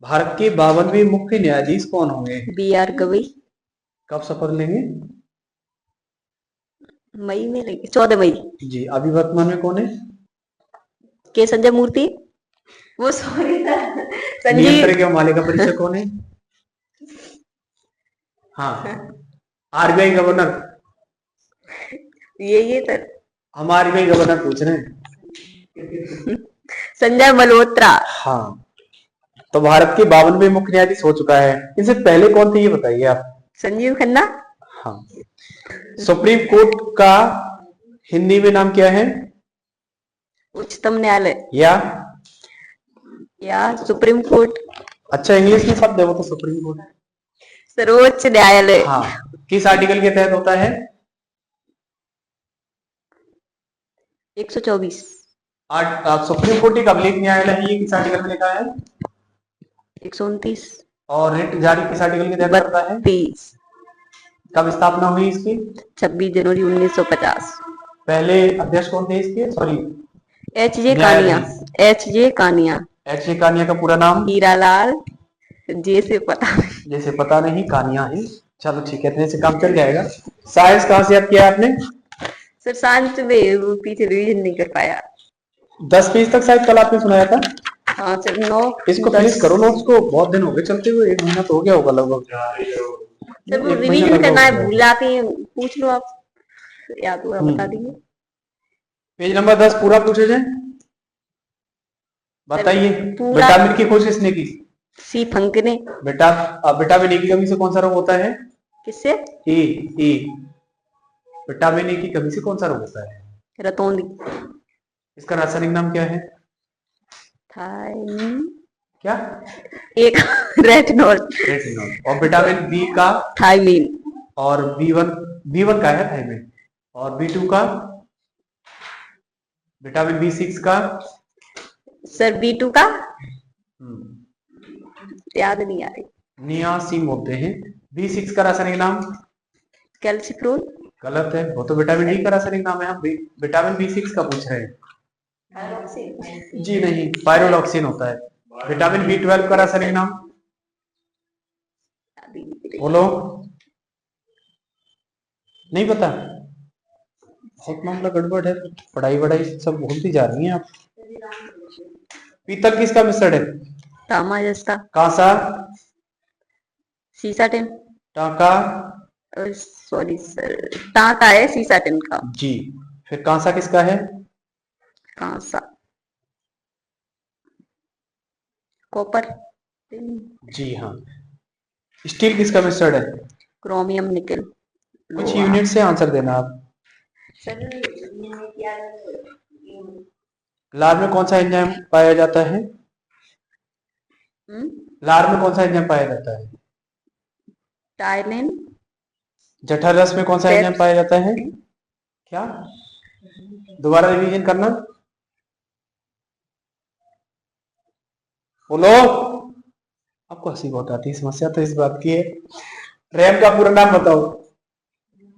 भारत के 52वें मुख्य न्यायाधीश कौन होंगे? B R Gavai. कब शपथ लेंगे? मई में लेंगे, 14 मई। जी। अभी वर्तमान में कौन है? के संजय मूर्ति। वो सॉरी सर, संजीव। नियंत्रक एवं मालिका परीक्षक कौन है? हाँ, आरबीआई गवर्नर। ये सर, हम आरबीआई गवर्नर पूछ रहे हैं। संजय मल्होत्रा। हाँ, तो भारत के 52वें मुख्य न्यायाधीश हो चुका है। इनसे पहले कौन थे ये बताइए आप? संजीव खन्ना। हाँ। सुप्रीम कोर्ट का हिंदी में नाम क्या है? उच्चतम न्यायालय या सुप्रीम कोर्ट। अच्छा, इंग्लिश में शब्द है वो तो, सुप्रीम कोर्ट। सर्वोच्च न्यायालय। हाँ, किस आर्टिकल के तहत होता है? 124। सुप्रीम कोर्ट एक अभिलेख न्यायालय है, ये किस आर्टिकल में लिखा है? 129। और रिट जारी किस आर्टिकल के तहत करता है? 32। कब स्थापना हुई इसकी? 26 जनवरी 1950। पहले अध्यक्ष कौन थे इसके? Sorry, H J Kania. H J Kania. H A Kania का पूरा नाम? हीरालाल। जैसे पता नहीं। जैसे पता नहीं, कानिया है। चलो ठीक है, इतने से काम चल जाएगा। साइंस कहाँ से याद किया आपने? सर शांत में वो पीछे रिवीजन नहीं कर पाया। 10 पेज तक शायद कल आपने सुनाया था। हाँ सर, 9 इसको फिनिश करो नोट्स को, बहुत दिन हो गए चलते हुए, 1 महीना तो हो गया होगा लगभग। सर वो 1 महीना रिवीजन लगभग करना हो है, गया। भूल जाते हैं, पूछ लो आप, याद हुआ बता दीजिए। पेज नंबर 10 पूरा पूछे जाए, बताइए। पूरा। विटामिन की खोज किसने की? सी फंक ने। विटामिन ए की कमी से कौन सा रोग होता है? किससे? ए। ए। विटामिन ए की कमी से कौन सा रोग होता है? रतौंधी। इसका रासायनिक नाम क्या है? थायमिन। क्या? एक रेटिनॉल। रेटिनॉल। और विटामिन बी का? थायमिन। और बी वन का है थायमिन। और बी2 का? विटामिन बी6 का? सर B2 का याद नहीं आ रही। नियासिन बोलते हैं। बी6 का रासायनिक नाम? कैल्सिफ्रोल। गलत है, वो तो विटामिन डी का रासायनिक नाम है। हम विटामिन बी6 का पूछ रहे हैं। जी नहीं, पायरोलॉक्सिन होता है। विटामिन बी12 का रासायनिक नाम बोलो। नहीं पता? बहुत मामला गड़बड़ है, पढ़ाई वढ़ाई सब भूलती जा रही हैं आप। पीतल किसका मिश्रण है? तामा जस्ता। कांसा? सीसा टिन। टाका? सॉरी सर, टाका है सीसा टिन का। जी। फिर कांसा किसका है? कांसा कॉपर। जी हाँ। स्टील किसका मिश्रण है? क्रोमियम निकल। कुछ यूनिट से आंसर देना आप। सर लार में कौन सा एंजाइम पाया जाता है? लार में कौन सा एंजाइम पाया जाता है? टाइलिन। जठर रस में कौन सा एंजाइम पाया जाता है? क्या? दोबारा रिवीजन करना, बोलो। आपको हंसी बहुत आती है, समस्या तो इस बात की है। रैम का पूरा नाम बताओ।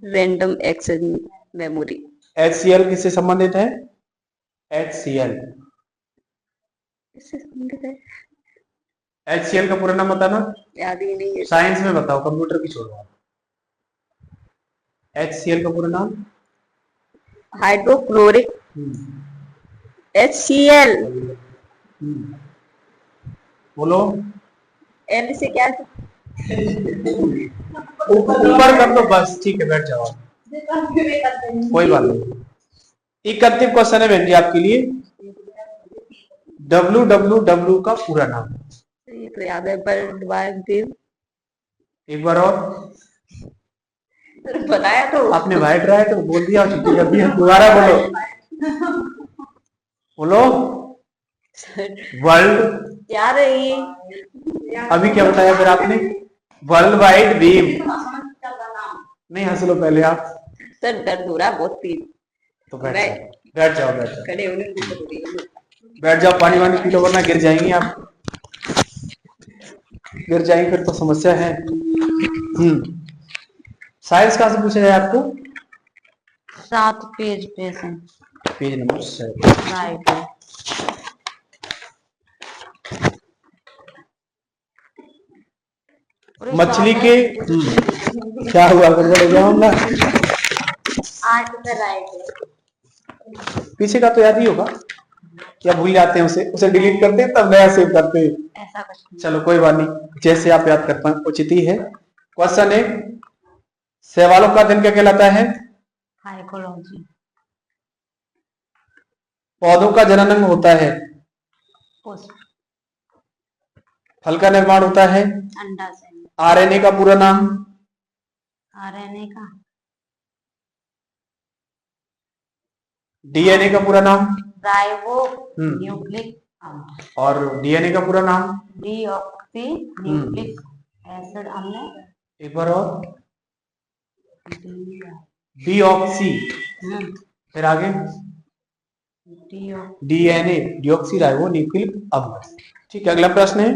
Random access memory. HCl किससे संबंधित है? HCl। इससे संबंधित है? HCl का पूरा नाम बताना। याद ही नहीं है। साइंस में बताओ, कंप्यूटर की छोड़ो। HCl का पूरा नाम? हाइड्रोक्लोरिक। HCl। बोलो। एल से क्या? ऊपर कर दो बस, ठीक है, बैठ जाओ। कोई बात नहीं। 31 क्वेश्चन है बहन जी आपके लिए। WWW का पूरा नाम? ये तो याद है, वर्ल्ड वाइड वेब। एक बार और बताया तो आपने वाइड रहा है तो बोल दिया, छुट्टी कर दिया। दोबारा बोलो, बोलो। वर्ल्ड। याद है ये। अभी क्या बताया फिर आपने? World wide web. नहीं, हंस लो पहले आप। सर दर्द हो रहा है बहुत तेज। तो बैठ जाओ, बैठ जाओ, बैठ जाओ, खड़े होने की दिक्कत हो रही है। बैठ जाओ। पानी वानी पी लो वरना गिर जाएंगी आप। गिर जाएंगे फिर तो समस्या है। साइंस कहाँ से पूछा जाए आपको? 7 पेज पे से। Page number 7। राइट। मछली के क्या हुआ, गड़बड़ हो गया मामला? पीछे का तो याद ही होगा, या भूल जाते हैं, उसे डिलीट करते हैं तब नया सेव करते हैं। ऐसा कुछ चलो कोई बात नहीं, जैसे आप याद कर पाए उचित ही है। क्वेश्चन है, शैवालों का अध्ययन क्या कहलाता है? हाइकोलॉजी। पौधों का जननांग होता है? पुष्प। फल का निर्माण होता है? अंडा से। आरएनए का पूरा नाम? आरएनए का डीएनए का पूरा नाम? Ribo nucleic acid. और डीएनए का पूरा नाम? डीऑक्सी न्यूक्लिक एसिड अम्ल। एक बार और, डीऑक्सी, फिर आगे डीएनए, डीऑक्सी राइबो न्यूक्लिक अम्ल। ठीक है, अगला प्रश्न है,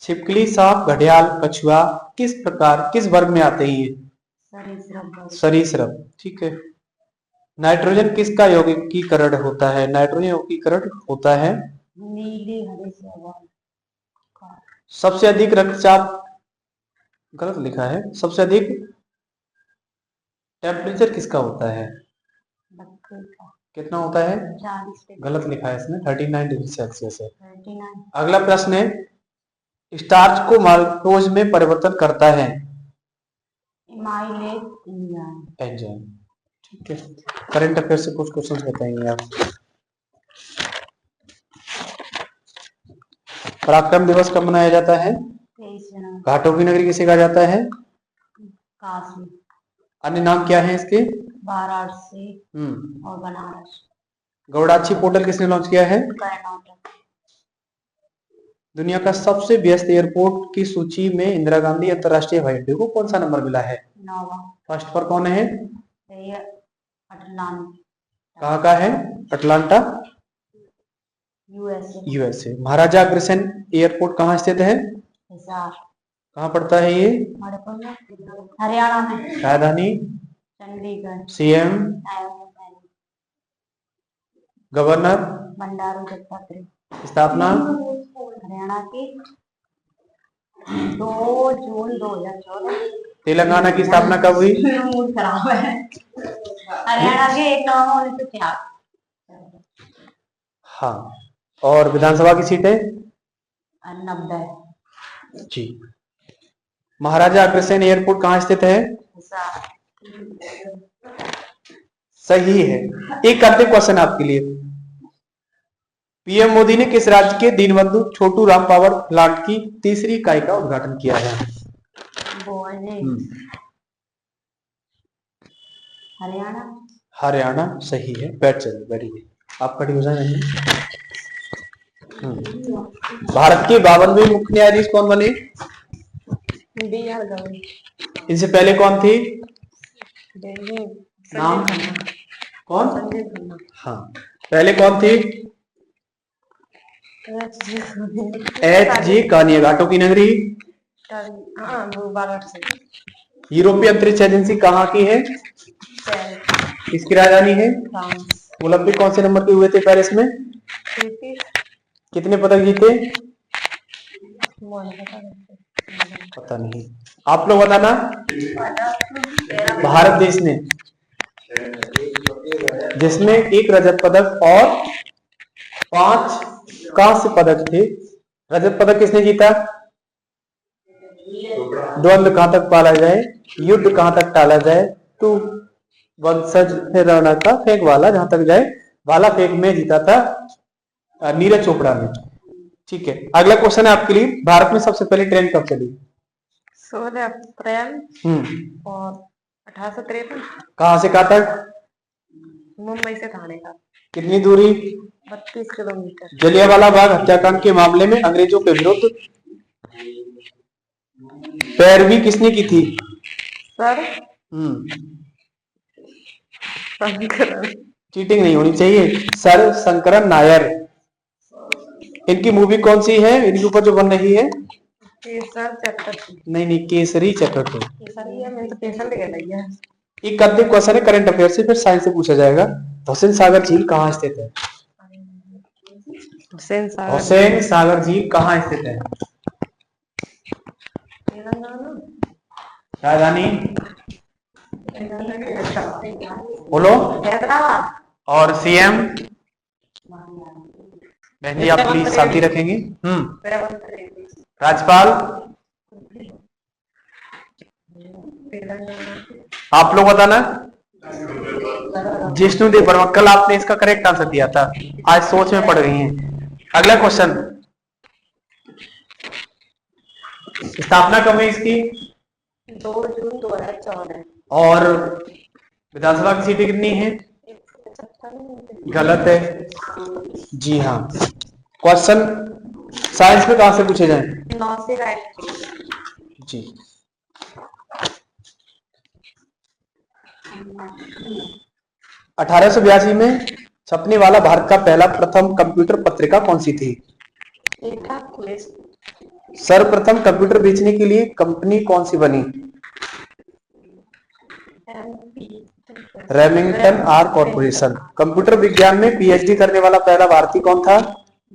छिपकली, सांप, घड़ियाल, कछुआ किस वर्ग में आते हैं? सरीसृप। ठीक है। नाइट्रोजन किसका यौगिकीकरण होता है? नाइट्रोजन यौगिकीकरण होता है नीले हरे शैवाल। सबसे अधिक रक्तचाप, गलत लिखा है, सबसे अधिक टेम्परेचर किसका होता है? कितना होता है? 40। गलत लिखा है इसमें, 39 डिग्री सेल्सियस है। 39। अगला प्रश्न है, स्टार्च को माल्टोज में परिवर्तन करता है? एंजाइम। ठीक है, करंट अफेयर से कुछ क्वेश्चन बताएंगे आप। पराक्रम दिवस कब मनाया जाता है? 23 जनवरी। घाटों की नगरी किसे कहा जाता है? काशी। अन्य नाम क्या है इसके? वाराणसी और बनारस। गौड़ाची पोर्टल किसने लॉन्च किया है? दुनिया का सबसे व्यस्त एयरपोर्ट की सूची में इंदिरा गांधी अंतरराष्ट्रीय हवाई अड्डे को कौन सा नंबर मिला है? 9वां। फर्स्ट पर कौन है? अटलांटा। कहाँ का है? Atlanta, USA. Maharaja Agrasen airport कहाँ स्थित है? हिसार। कहाँ पड़ता है ये? हरियाणा में। राजधानी? चंडीगढ़। सीएम? गवर्नर? बंडारू दत्तात्रेय। स्थापना? हरियाणा की 2 जून 2014। तेलंगाना की स्थापना कब हुई? मूड खराब है। हरियाणा के 1 नवंबर 1904। हाँ, और विधानसभा की सीटें? 90 जी। महाराजा अग्रसेन एयरपोर्ट कहाँ स्थित है? सही है। एक अंतिम क्वेश्चन आपके लिए, पीएम मोदी ने किस राज्य के दीनबंधु छोटू राम पावर प्लांट की तीसरी इकाई का उद्घाटन किया है? हरियाणा। हरियाणा सही है। बैठ चलिए, बैठिए, आपका डिवीजन है। भारत के 52वें मुख्य न्यायाधीश कौन बने? BR गवई। इनसे पहले कौन थी? नाम कौन? हाँ, पहले कौन थी? HG कानिया। घाटों की नगरी? यूरोपीय अंतरिक्ष एजेंसी कहाँ की है? इसकी राजधानी है? ओलंपिक कौन से नंबर के हुए थे पेरिस में? कितने पदक जीते? पता नहीं, आप लोग बताना। भारत देश ने, जिसमें 1 रजत पदक और 5 कांस्य पदक थे। रजत पदक किसने जीता? द्वंद्व कहां तक पाला जाए, युद्ध कहां तक टाला जाए, तो वंशज राणा का फेंक वाला जहां तक जाए, वाला फेंक में जीता था नीरज चोपड़ा ने। ठीक है, अगला क्वेश्चन है आपके लिए, भारत में सबसे पहले ट्रेन कब चली? 16 अप्रैल और 1853। कहां से कहां तक? मुंबई से थाने का। कितनी दूरी? 32 किलोमीटर। जलियांवाला बाग हत्याकांड के मामले में अंग्रेजों के विरुद्ध पैरवी किसने की थी? सर चीटिंग नहीं होनी चाहिए। सर शंकरन नायर। इनकी मूवी कौन सी है इनके ऊपर जो बन रही है? केसर चक्रवर्ती। नहीं, केसरी चक्रवर्ती। केसरी है, मैंने तो केसर लिखा लिया है। एक अंतिम क्वेश्चन है करंट अफेयर से, फिर साइंस से पूछा जाएगा। हुसैन सागर झील कहाँ स्थित है? हुसैन सागर झील कहाँ स्थित है? राजधानी बोलो। हैदराबाद। और सीएम? बहन जी आप प्लीज शांति रखेंगे। राज्यपाल? आप लोग बताना। जिष्णुदेव वर्मा। कल आपने इसका करेक्ट आंसर दिया था, आज सोच में पड़ गई हैं। अगला क्वेश्चन, स्थापना कब हुई इसकी? 2 जून 2014। और विधानसभा की सीटें कितनी हैं? गलत है। जी हाँ। क्वेश्चन साइंस में कहां से पूछे जाएं? 9 से राइट। जी। 1882 में छपने वाला भारत का पहला प्रथम कंप्यूटर पत्रिका कौन सी थी? सर्वप्रथम कंप्यूटर बेचने के लिए कंपनी कौन सी बनी? Remington are corporation. कंप्यूटर विज्ञान में पीएचडी करने वाला पहला भारतीय कौन था?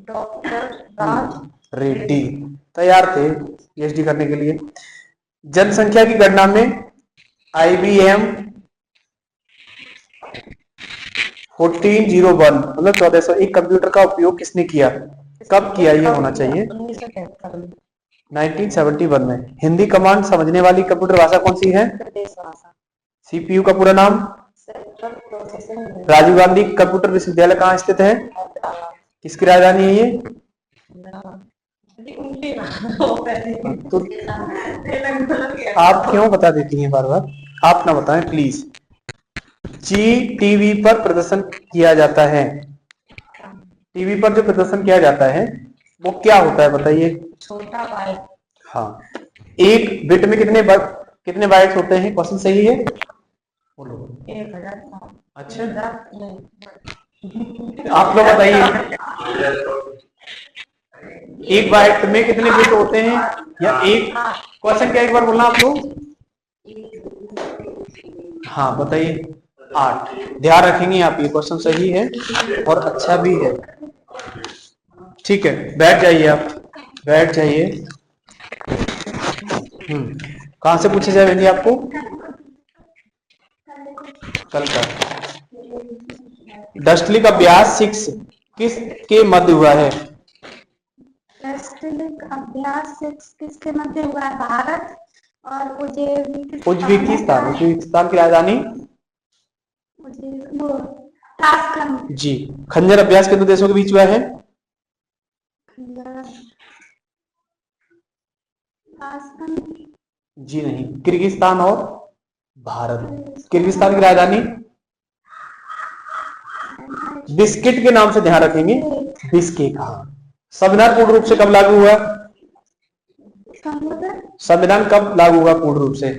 डॉक्टर रेड्डी तैयार थे पीएचडी करने के लिए। जनसंख्या की गणना में आईबीएम 1401 मतलब 1401 कंप्यूटर का उपयोग किसने किया? कब किया ये होना चाहिए? 1971 में। हिंदी कमांड समझने वाली कंप्यूटर भाषा कौन सी है? सीपीयू का पूरा नाम? राजीव गांधी कंप्यूटर विश्वविद्यालय कहाँ स्थित है? किसकी राजधानी है ये? तो आप क्यों बता देती हैं बार बार? आप ना बताएं प्लीज। जी टीवी पर प्रदर्शन किया जाता है। टीवी पर जो प्रदर्शन किया जाता है वो क्या होता है बताइए? छोटा बाइट। हाँ। एक बिट में कितने बाइट्स होते हैं? क्वेश्चन सही है? बोलो। 1000। अच्छा आप लोग बताइए, एक बाइट में कितने बिट होते हैं? या एक क्वेश्चन क्या एक बार बोलना आप लोग? हाँ बताइए। 8। ध्यान रखेंगे आप, ये क्वेश्चन सही है और अच्छा भी है। ठीक है, बैठ जाइए आप, बैठ जाइए। कहां से पूछे जाएंगे आपको? कल का। दस्तलिक अभ्यास 6 किस के मध्य हुआ है? दस्तलिक अभ्यास 6 किसके मध्य हुआ है? भारत और उज्बेकिस्तान। उज्बेकिस्तान की राजधानी? ताशकंद। जी। खंजर अभ्यास कितने देशों के बीच हुआ है? जी नहीं, किर्गिस्तान और भारत। किर्गिस्तान की राजधानी? बिस्किट के नाम से ध्यान रखेंगे, बिस्किट। हाँ। संविधान पूर्ण रूप से कब लागू हुआ? संविधान कब लागू हुआ पूर्ण रूप से?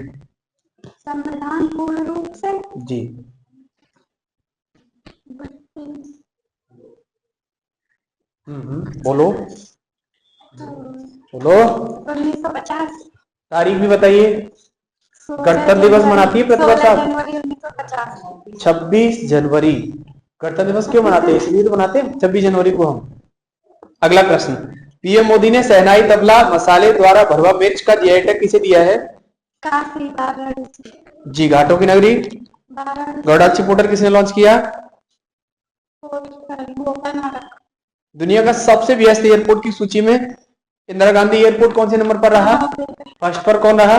संविधान पूर्ण रूप से जी। बोलो बोलो। 1950। तारीख भी बताइए। गणतंत्र दिवस मनाती है प्रतिवर्ष? 26 जनवरी। गणतंत्र दिवस क्यों मनाते हैं? इसलिए तो मनाते हैं 26 जनवरी को हम। अगला प्रश्न, पीएम मोदी ने शहनाई तबला मसाले द्वारा भरवा मिर्च का जीआई टैग किसे दिया है? जी। घाटों की नगरी गौड़ाची पोर्टल किसने लॉन्च किया? दुनिया का सबसे व्यस्त एयरपोर्ट की सूची में इंदिरा गांधी एयरपोर्ट कौन से नंबर पर रहा? फर्स्ट पर कौन रहा?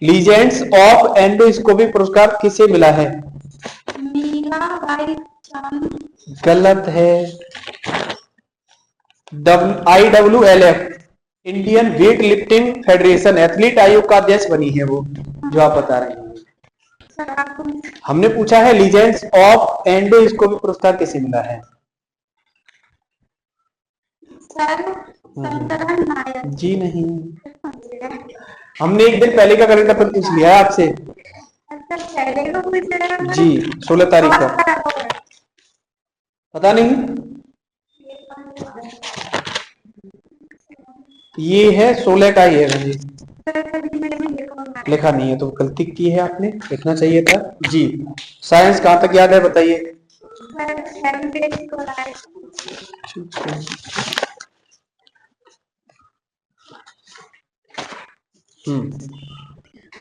लीजेंड्स ऑफ एंडोस्कोपी पुरस्कार किसे मिला है? गलत है। IWLF Indian weight lifting federation athlete आयोग का अध्यक्ष बनी है वो, जो आप बता रहे हैं। हमने पूछा है लीजेंड्स ऑफ एंडोस्कोपी पुरस्कार किसे मिला है? जी नहीं। हमने एक दिन पहले का करंट अफेयर पूछ लिया है आपसे। जी 16 तारीख का। पता नहीं, ये है 16 का ही है जी। लिखा नहीं है तो गलती की है आपने, लिखना चाहिए था जी। साइंस कहाँ तक याद है बताइए?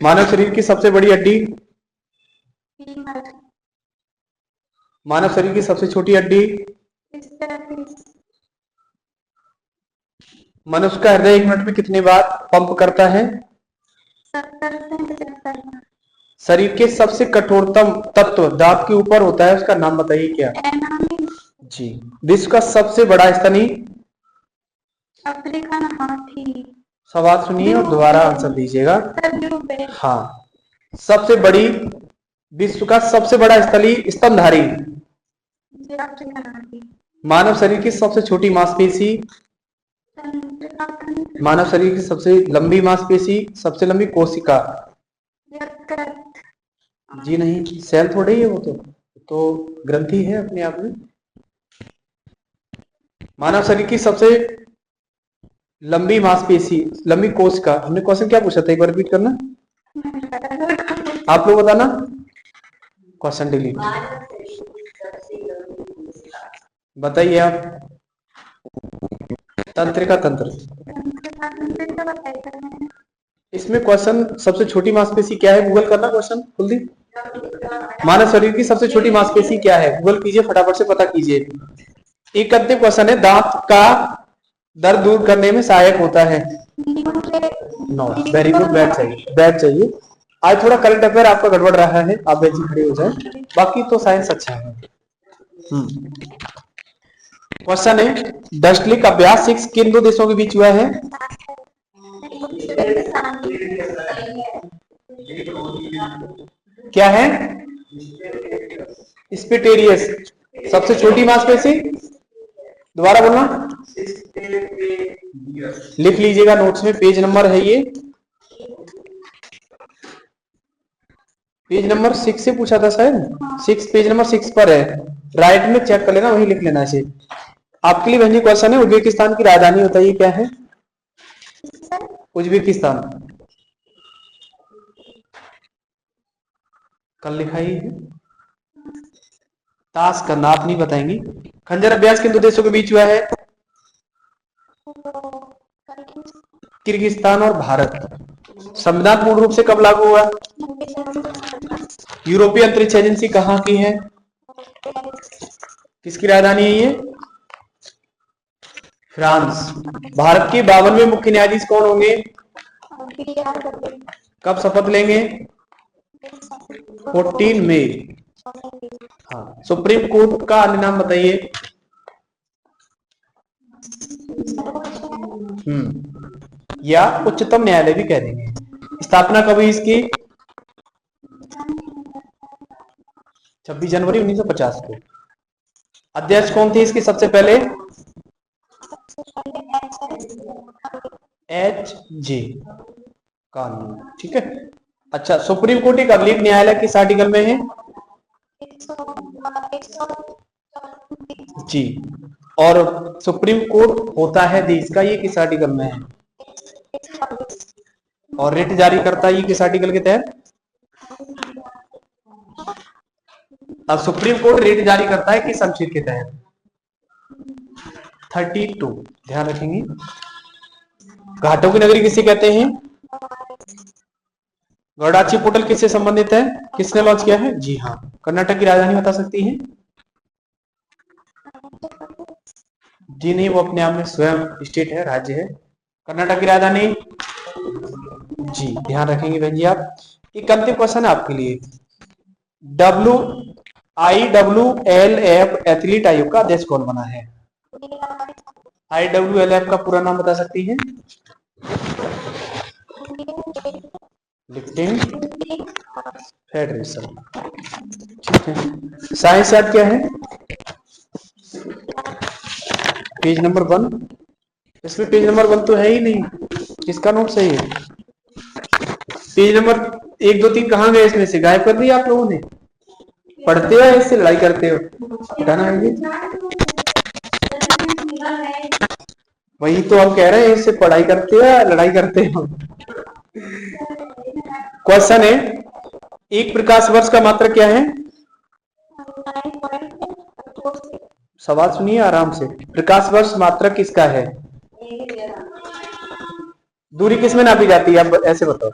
मानव शरीर की सबसे बड़ी हड्डी, मानव शरीर की सबसे छोटी हड्डी, मनुष्य का हृदय 1 मिनट में कितनी बार पंप करता है? 70 से 75 बार। शरीर के सबसे कठोरतम तत्व दांत के ऊपर होता है, उसका नाम बताइए क्या? एनामिन। जी। विश्व का सबसे बड़ा स्तनी, अफ्रीकन हाथी। सवाल सुनिए और दोबारा आंसर दीजिएगा। हाँ। सबसे बड़ी, विश्व का सबसे बड़ा स्थली स्तनधारी, मानव शरीर की सबसे छोटी मांसपेशी, मानव शरीर की सबसे लंबी मांसपेशी, सबसे लंबी कोशिका, जी नहीं, सेल थोड़े ही है, वो तो ग्रंथि है अपने आप में। मानव शरीर की सबसे लंबी मांसपेशी, लंबी कोशिका, हमने क्वेश्चन क्या पूछा था, एक बार रिपीट करना, आप लोग बताना। क्वेश्चन डिलीट, बताइए आप। तंत्रिका तंत्र, इसमें क्वेश्चन सबसे छोटी मांसपेशी क्या है, गूगल करना क्वेश्चन कुलदीप। मानव शरीर की सबसे छोटी मांसपेशी क्या है, गूगल कीजिए, फटाफट से पता कीजिए। एक अंतिम क्वेश्चन है, दांत का दर्द दूर करने में सहायक होता है? नो, वेरी गुड, बैठ चाहिए, बैठ चाहिए। आज थोड़ा करंट अफेयर आपका गड़बड़ रहा है, आप वैसे खड़े हो जाए, बाकी तो साइंस अच्छा है। क्वेश्चन है, दशलिक अभ्यास 6 किन 2 देशों के बीच हुआ है? क्या है? स्पिटेरियस। सबसे छोटी मांसपेशी, दोबारा बोलना, लिख लीजिएगा नोट्स में, पेज नंबर है ये, पेज नंबर 6 से पूछा था शायद, 6, पेज नंबर 6 पर है, राइट में चेक कर लेना, वही लिख लेना इसे। आपके लिए बहन क्वेश्चन है, उज्बेकिस्तान की राजधानी बताइए क्या है? उज्बेकिस्तान, कल लिखा ही है, ताश करना, आप नहीं बताएंगी। खंजर अभ्यास किन 2 देशों के बीच हुआ है? किर्गिस्तान और भारत। संविधान पूर्ण रूप से कब लागू हुआ? यूरोपीय अंतरिक्ष एजेंसी कहाँ की है? किसकी राजधानी है ये? फ्रांस। भारत के 52वें मुख्य न्यायाधीश कौन होंगे? कब शपथ लेंगे? 14 मई। हाँ। सुप्रीम कोर्ट का अन्य नाम बताइए। या उच्चतम न्यायालय भी कह देंगे। स्थापना कब हुई इसकी? 26 जनवरी 1950 को। अध्यक्ष कौन थे इसके सबसे पहले? H.J. कानून, ठीक है। अच्छा, सुप्रीम कोर्ट एक अगली न्यायालय किस आर्टिकल में है? जी। और सुप्रीम कोर्ट होता है देश का, ये किस आर्टिकल में है? और रिट जारी करता है ये किस आर्टिकल के तहत? अब सुप्रीम कोर्ट रिट जारी करता है किस अनुच्छेद के तहत? 32, ध्यान रखेंगे। घाटों की नगरी किसे कहते हैं? गौड़ाची पोर्टल किससे संबंधित है, किसने लॉन्च किया है? जी हाँ। कर्नाटक की राजधानी बता सकती हैं? जी नहीं, वो अपने आप में स्वयं स्टेट है, राज्य है। कर्नाटक की राजधानी, जी ध्यान रखेंगे बहन जी आप। एक अंतिम क्वेश्चन है आपके लिए, IWLF एथलीट आयोग का अध्यक्ष कौन बना है? IWLF का पूरा नाम बता सकती हैं? लिफ्टिंग फेडरेशन, ठीक है। साइंस याद क्या है? पेज नंबर 1, इसमें पेज नंबर 1 तो है ही नहीं, किसका नोट सही है? पेज नंबर 1, 2, 3 कहाँ गए? इसमें से गायब कर दिया आप लोगों ने। पढ़ते हो इससे लड़ाई करते हो? हटाना है ये, वही तो हम कह रहे हैं, इससे पढ़ाई करते हो या लड़ाई करते हो? क्वेश्चन है, एक प्रकाश वर्ष का मात्रक क्या है? सवाल सुनिए आराम से। प्रकाश वर्ष मात्रक किसका है? दूरी किस में नापी जाती है, अब ऐसे बताओ।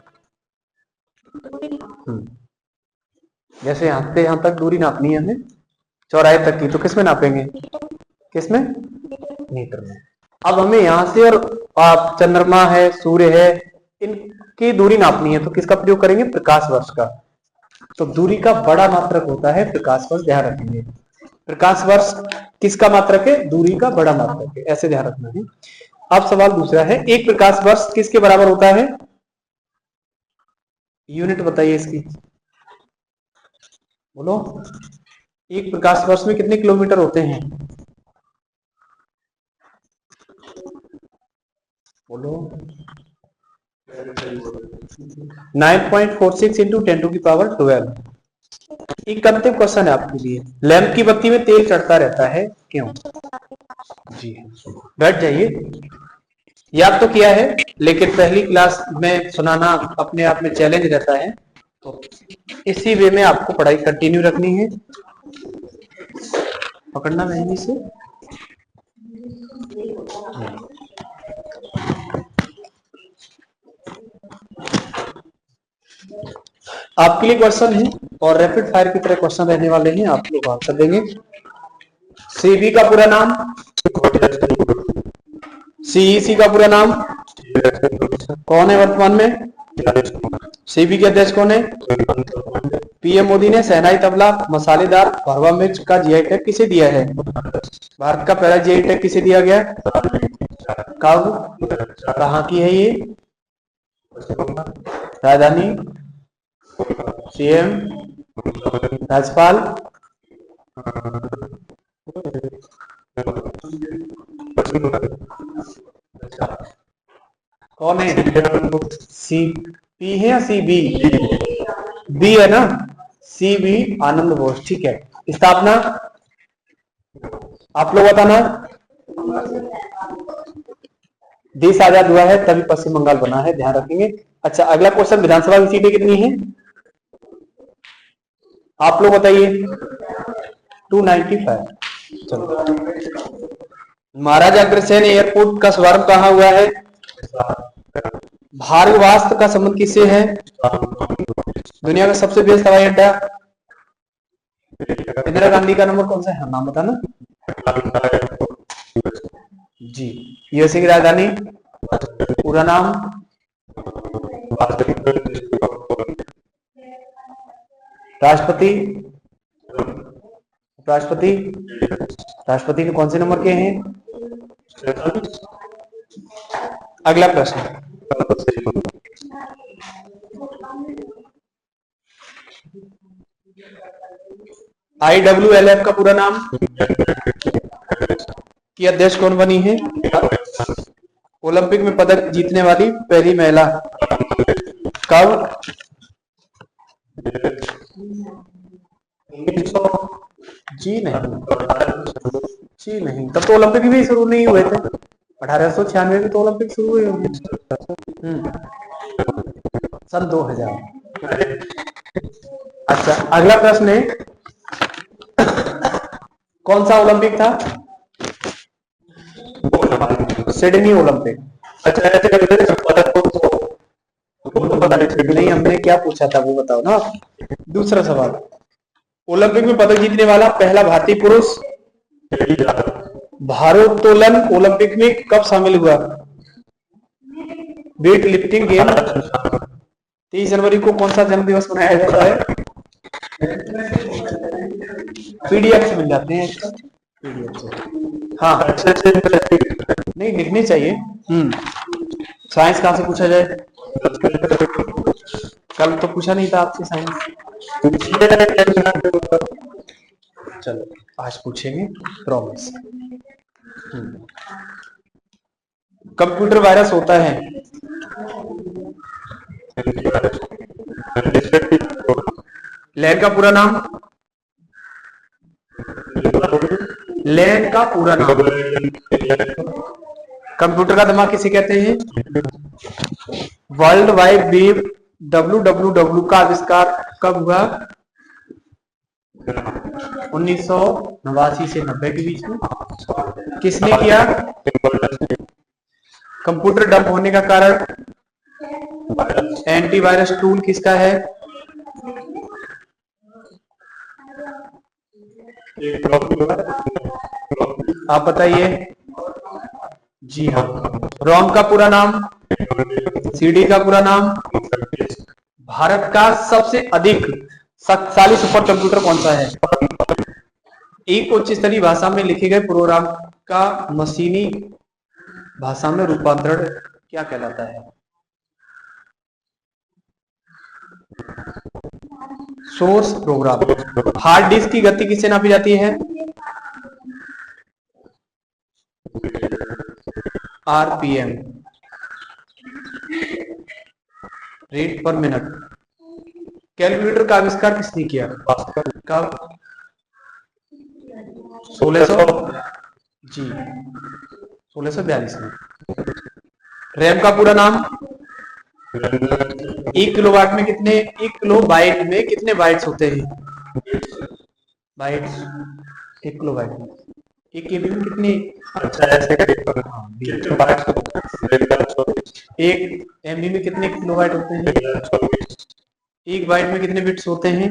जैसे यहाँ से यहाँ तक दूरी नापनी है हमें, चौराहे तक की, तो किस में नापेंगे, किस में, मीटर में। अब हमें यहाँ से और चंद्रमा है, सूर्य है, इनकी दूरी नापनी है, तो किसका प्रयोग करेंगे, प्रकाश वर्ष का। तो दूरी का बड़ा मात्रक होता है प्रकाश वर्ष, ध्यान रखेंगे। प्रकाश वर्ष किसका मात्रक है, दूरी का बड़ा मात्रक है, ऐसे ध्यान रखना है। अब सवाल दूसरा है, एक प्रकाश वर्ष किसके बराबर होता है, यूनिट बताइए इसकी, बोलो। एक प्रकाश वर्ष में कितने किलोमीटर होते हैं, बोलो। 9.46 इंटू 10⁻12। एक अंतिम क्वेश्चन है आपके लिए, लैंप की बत्ती में तेल चढ़ता रहता है, क्यों? जी बैठ जाइए। याद तो किया है, लेकिन पहली क्लास में सुनाना अपने आप में चैलेंज रहता है, तो इसी वे में आपको पढ़ाई कंटिन्यू रखनी है। पकड़ना मेहंदी से। आपके लिए क्वेश्चन है और रैपिड फायर की तरह क्वेश्चन रहने वाले हैं, आप लोग आंसर देंगे। सीबी का पूरा नाम, सीईसी का पूरा नाम कौन है वर्तमान में, सीबी के अध्यक्ष कौन है, पीएम मोदी ने शहनाई तबला मसालेदार भरवा मिर्च का जीआई टैग किसे दिया है, भारत का पहला जीआई टैग किसे दिया गया, कब, कहाँ की है ये, राजधानी, सीएम, राज्यपाल, कौन है, सी पी है या सी बी, बी है ना, सी बी आनंद बोस, ठीक है। स्थापना आप लोग बताना, देश आजाद हुआ है तभी पश्चिम बंगाल बना है, ध्यान रखेंगे। अच्छा अगला क्वेश्चन, विधानसभा की सीटें कितनी है, आप लोग बताइए। 295। चलो, महाराजा अग्रसेन एयरपोर्ट का शुभारंभ कहाँ हुआ है, भारत वास्तव का संबंध किससे है, दुनिया का सबसे व्यस्त हवाई अड्डा, इंदिरा गांधी का नंबर कौन सा है, नाम बताना जी। यूएसए की राजधानी, पूरा नाम, राष्ट्रपति, राष्ट्रपति, राष्ट्रपति में कौन से नंबर के हैं। अगला प्रश्न, IWLF का पूरा नाम, की अध्यक्ष कौन बनी है, ओलंपिक में पदक जीतने वाली पहली महिला, कब, जी नहीं, जी नहीं, तब तो ओलंपिक भी शुरू नहीं हुए थे, 1896 में तो ओलंपिक शुरू हुए होंगे, सन 2000। अच्छा अगला प्रश्न है, कौन सा ओलंपिक था, सिडनी ओलंपिक। अच्छा नहीं, हमने क्या पूछा था वो बताओ ना। दूसरा सवाल, ओलंपिक में पदक जीतने वाला पहला भारतीय पुरुष, भारोत्तोलन ओलंपिक में कब शामिल हुआ, वेट लिफ्टिंग गेम। 30 जनवरी को कौन सा जन्म दिवस मनाया जाता है, पीडीएफ से मिल जाते हैं इसका, पीडीएफ से। हाँ नहीं लिखने चाहिए। साइंस कहाँ से पूछा जाए, कल तो पूछा नहीं था आपसे साइंस, चलो आज पूछेंगे, प्रॉमिस। कंप्यूटर वायरस होता है, लैन का पूरा नाम, लैन का पूरा नाम, कंप्यूटर का दिमाग किसे कहते हैं, वर्ल्ड वाइड वेब WWW का आविष्कार कब हुआ, 1989 से 90 के बीच में, किसने किया, कंप्यूटर डंप होने का कारण एंटीवायरस टूल किसका है? आप बताइए। जी हाँ। रोम का पूरा नाम, सीडी का पूरा नाम। भारत का सबसे अधिक शक्तिशाली सुपर कंप्यूटर कौन सा है? एक उच्च स्तरीय भाषा में लिखे गए प्रोग्राम का मशीनी भाषा में रूपांतरण क्या कहलाता है? Source program. हार्ड डिस्क की गति किससे नापी जाती है? आरपीएम, रेट पर मिनट। कैलकुलेटर का आविष्कार किसने किया? कब? 1600 जी 1642 में। रैम का पूरा नाम? 1 किलोबाइट में कितने बाइट्स होते हैं? बाइट्स 1 किलोबाइट में। 1 KB में कितने? एक MB में कितने किलोबाइट होते हैं? 1 बाइट में कितने बिट्स होते हैं?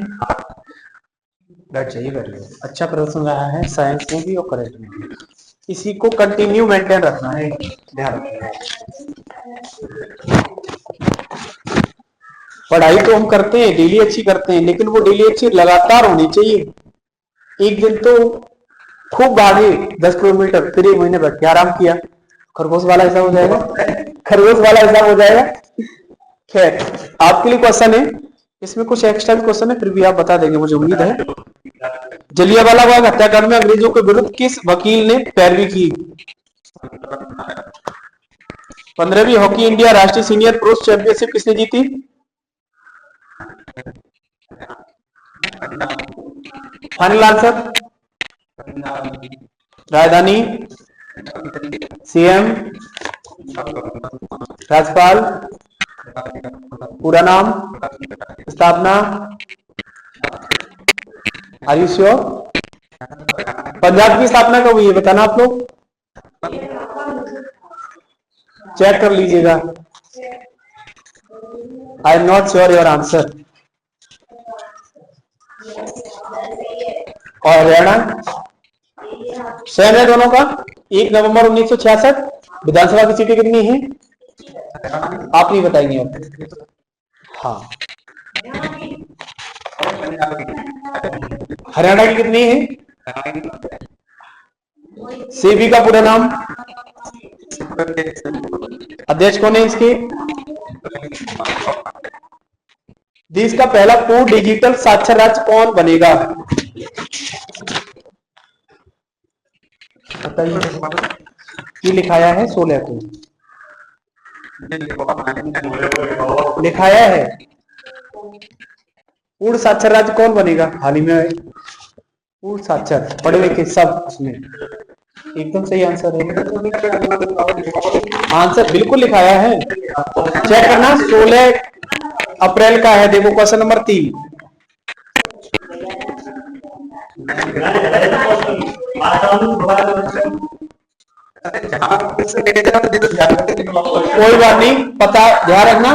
बैठ जाइए, बैठ जाइए। अच्छा प्रदर्शन रहा है साइंस में भी और करेक्ट में भी। इसी को कंटिन्यू मेंटेन रखना है, ध्यान रखना। पढ़ाई तो हम करते हैं, डेली अच्छी करते हैं, लेकिन वो डेली अच्छी लगातार होनी चाहिए। एक दिन तो खूब भागे 10 किलोमीटर, फिर 1 महीने बैठ के आराम किया, खरगोश वाला हिसाब हो जाएगा। खरगोश वाला हिसाब हो जाएगा। खैर, आपके लिए क्वेश्चन है, इसमें कुछ एक्स्ट्रा क्वेश्चन है, फिर भी आप बता देंगे मुझे उम्मीद है। जलियांवाला बाग हत्याकांड में अंग्रेजों के विरुद्ध किस वकील ने पैरवी की? 15वीं हॉकी इंडिया राष्ट्रीय सीनियर पुरुष चैंपियनशिप किसने जीती? Final answer? राजधानी, सीएम, राज्यपाल, पूरा नाम, स्थापना। Are you sure? पंजाब की स्थापना कब हुई है बताना आप लोग, चेक कर लीजिएगा। I am not sure your answer. और हरियाणा सेम है दोनों का। 1 नवंबर 1966। विधानसभा की सीटें कितनी है आप नहीं बताएंगे अब? हाँ, हरियाणा की कितनी है? सेबी का पूरा नाम? अध्यक्ष कौन है इसके? देश का पहला पूर्ण डिजिटल साक्षर राज्य कौन बनेगा? बताइए। ये लिखाया है 16 को, लिखाया है। पूर्ण साक्षर राज्य कौन बनेगा? हाल ही में पूर्ण साक्षर, पढ़े लिखे सब उसमें। एकदम सही आंसर है। आंसर बिल्कुल लिखाया है, चेक करना। 16 अप्रैल का है, देखो क्वेश्चन नंबर 3। कोई बात नहीं, पता ध्यान रखना।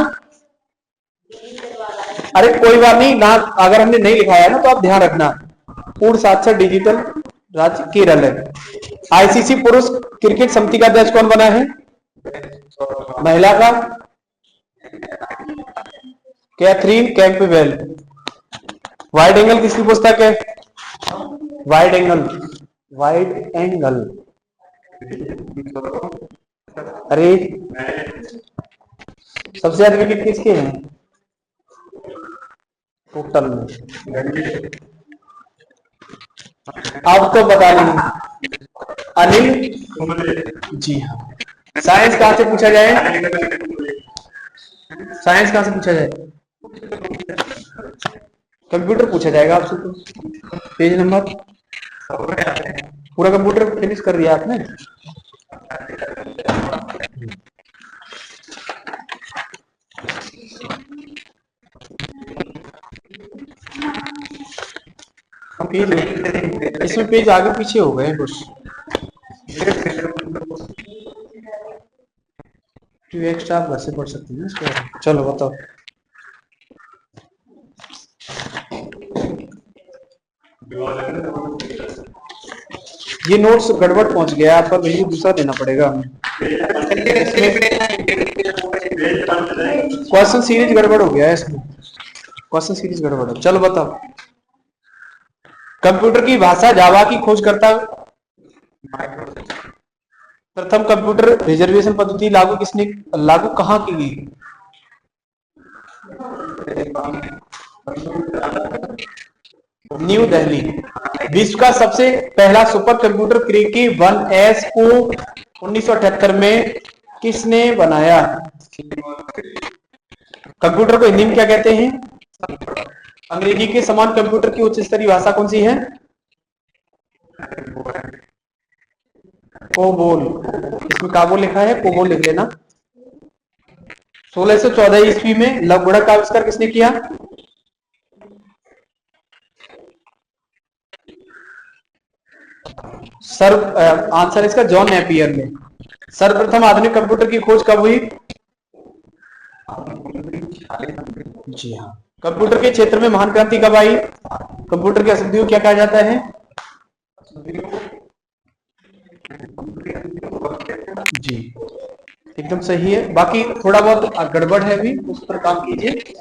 अरे कोई बात नहीं ना, अगर हमने नहीं लिखाया है ना तो आप ध्यान रखना। पूर्ण साक्षर डिजिटल राज्य केरल है। आईसीसी पुरुष क्रिकेट समिति का अध्यक्ष कौन बना है? महिला का? Catherine Campbell. वाइड एंगल किसकी पुस्तक है? Wide angle, wide angle. अरे सबसे ज्यादा विकेट किसके हैं टोटल में? आप तो बता नहीं। अनिल जी हाँ। साइंस कहां से पूछा जाए? साइंस कहां से पूछा जाए? कंप्यूटर पूछा जाएगा आपसे। तो पेज नंबर, पूरा कंप्यूटर फिनिश कर दिया आपने? पेज इसमें पेज आगे पीछे हो गए कुछ। ये एक्स्ट्रा आप घर से पढ़ सकते हैं इसके बारे में। चलो बताओ। ये नोट्स गड़बड़ पहुंच गया, आपका वैल्यू दूसरा देना पड़ेगा हमें। क्वेश्चन सीरीज गड़बड़ हो गया है इसमें, क्वेश्चन सीरीज गड़बड़ है। चलो बताओ। कंप्यूटर की भाषा जावा की खोज करता प्रथम कंप्यूटर रिजर्वेशन पद्धति लागू कहाँ की गई? न्यू दिल्ली। विश्व का सबसे पहला सुपर कंप्यूटर क्रिकी 1S को 1978 में किसने बनाया? कंप्यूटर को हिंदी में क्या कहते हैं? अंग्रेजी के समान कंप्यूटर की उच्च स्तरीय भाषा कौन सी है? कोबोल। इसमें काबोल लिखा है, कोबोल लिख लेना। 1614 ईस्वी में लव गुणक का आविष्कार किसने किया? आंसर इसका जॉन नेपियर ने। सर्वप्रथम आधुनिक कंप्यूटर की खोज कब हुई? जी हाँ। कंप्यूटर के क्षेत्र में महान क्रांति कब आई? कंप्यूटर के अशुद्धियों क्या कहा जाता है? जी एकदम सही है। बाकी थोड़ा बहुत गड़बड़ है, भी उस पर काम कीजिए।